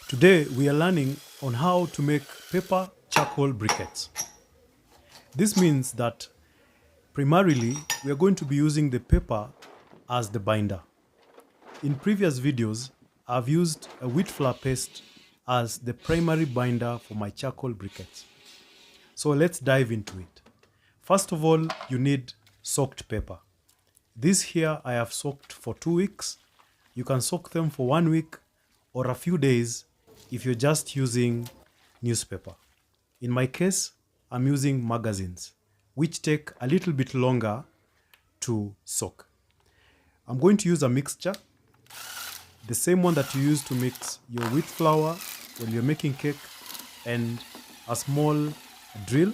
Today we are learning on how to make paper charcoal briquettes. This means that primarily we are going to be using the paper as the binder. In previous videos, I've used a wheat flour paste as the primary binder for my charcoal briquettes. So let's dive into it. First of all, you need soaked paper. This here I have soaked for 2 weeks. You can soak them for 1 week or a few days if you're just using newspaper. In my case, I'm using magazines, which take a little bit longer to soak. I'm going to use a mixture, the same one that you use to mix your wheat flour when you're making cake, and a small drill.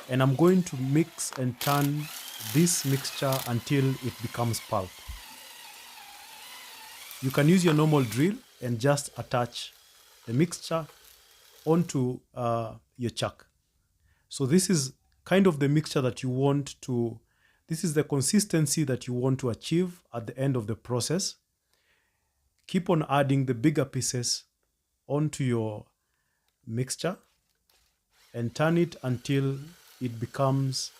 And I'm going to mix and turn this mixture until it becomes pulp. You can use your normal drill and just attach the mixture onto your chuck. So this is kind of the mixture that you want to, this is the consistency that you want to achieve at the end of the process. Keep on adding the bigger pieces onto your mixture and turn it until it becomes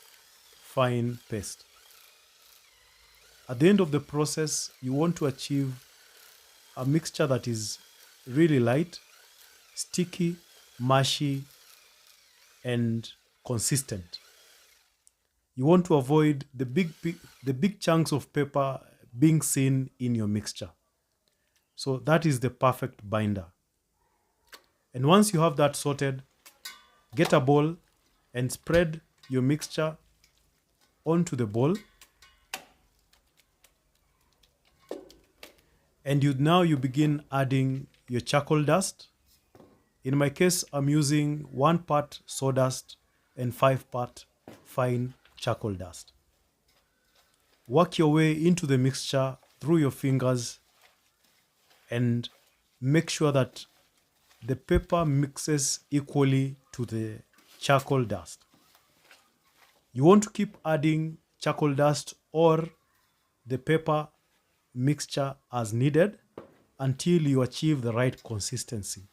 fine paste. At the end of the process, you want to achieve a mixture that is really light, sticky, mushy, and consistent. You want to avoid the big chunks of paper being seen in your mixture. So that is the perfect binder. And once you have that sorted, get a bowl and spread your mixture onto the bowl. And now you begin adding your charcoal dust. In my case, I'm using 1 part sawdust and 5 part fine charcoal dust. Work your way into the mixture through your fingers and make sure that the paper mixes equally to the charcoal dust. You want to keep adding charcoal dust or the paper mixture as needed until you achieve the right consistency.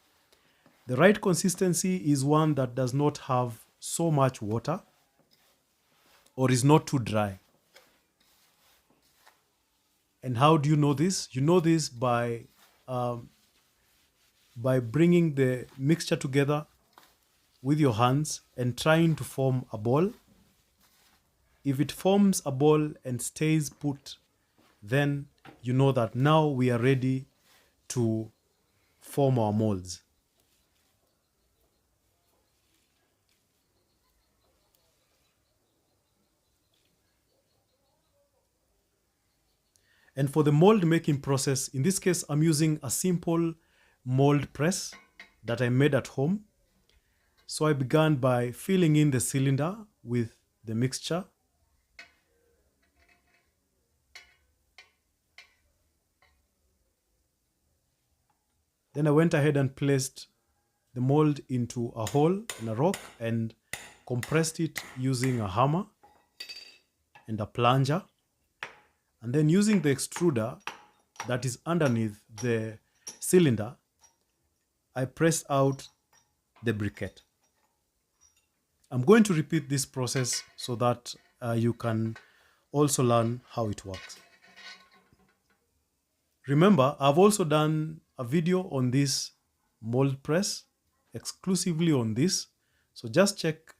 The right consistency is one that does not have so much water or is not too dry. And how do you know this? You know this by bringing the mixture together with your hands and trying to form a ball. If it forms a ball and stays put, then you know that now we are ready to form our molds. And for the mold making process, in this case, I'm using a simple mold press that I made at home. So I began by filling in the cylinder with the mixture. Then I went ahead and placed the mold into a hole in a rock and compressed it using a hammer and a plunger. And then using the extruder that is underneath the cylinder, I pressed out the briquette. I'm going to repeat this process so that you can also learn how it works. Remember, I've also done a video on this mold press, exclusively on this. So just check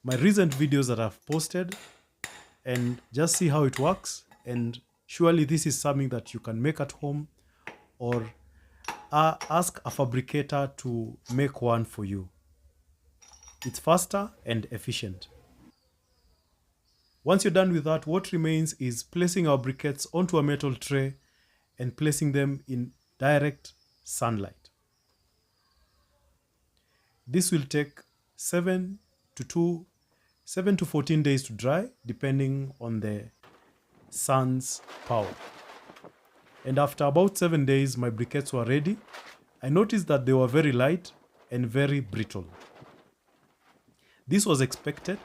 my recent videos that I've posted and just see how it works. And surely this is something that you can make at home or ask a fabricator to make one for you. It's faster and efficient. Once you're done with that, what remains is placing our briquettes onto a metal tray and placing them in direct sunlight. This will take 7 to 14 days to dry, depending on the sun's power. And after about 7 days, my briquettes were ready. I noticed that they were very light and very brittle. This was expected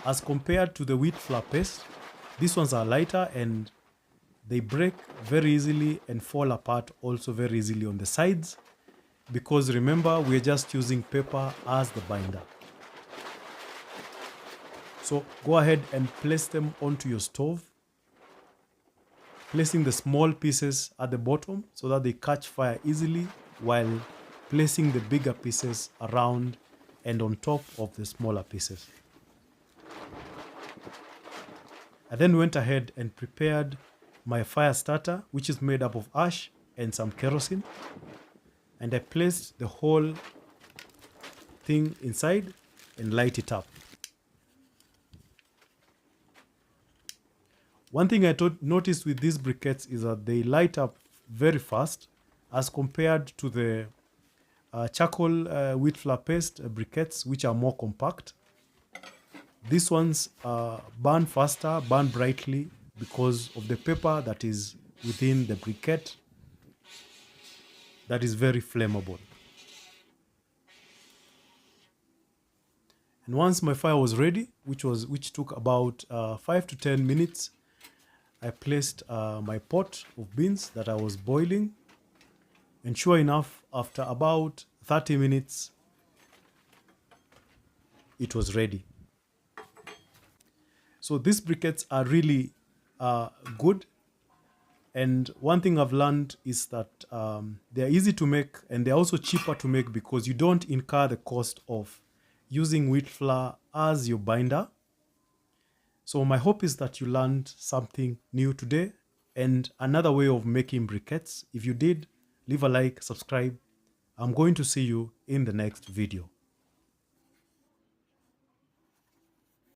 as compared to the wheat flour paste. These ones are lighter and they break very easily and fall apart also very easily on the sides. because remember, we're just using paper as the binder. So go ahead and place them onto your stove, placing the small pieces at the bottom so that they catch fire easily, while placing the bigger pieces around and on top of the smaller pieces. I then went ahead and prepared my fire starter, which is made up of ash and some kerosene, and I placed the whole thing inside and light it up. One thing I noticed with these briquettes is that they light up very fast as compared to the charcoal wheat flour paste briquettes, which are more compact. These ones burn faster, burn brightly because of the paper that is within the briquette that is very flammable. And once my fire was ready, which took about 5 to 10 minutes, I placed my pot of beans that I was boiling, and sure enough, after about 30 minutes, it was ready. So these briquettes are really good. And one thing I've learned is that they're easy to make, and they're also cheaper to make because you don't incur the cost of using wheat flour as your binder. So my hope is that you learned something new today and another way of making briquettes. If you did, leave a like, subscribe. I'm going to see you in the next video.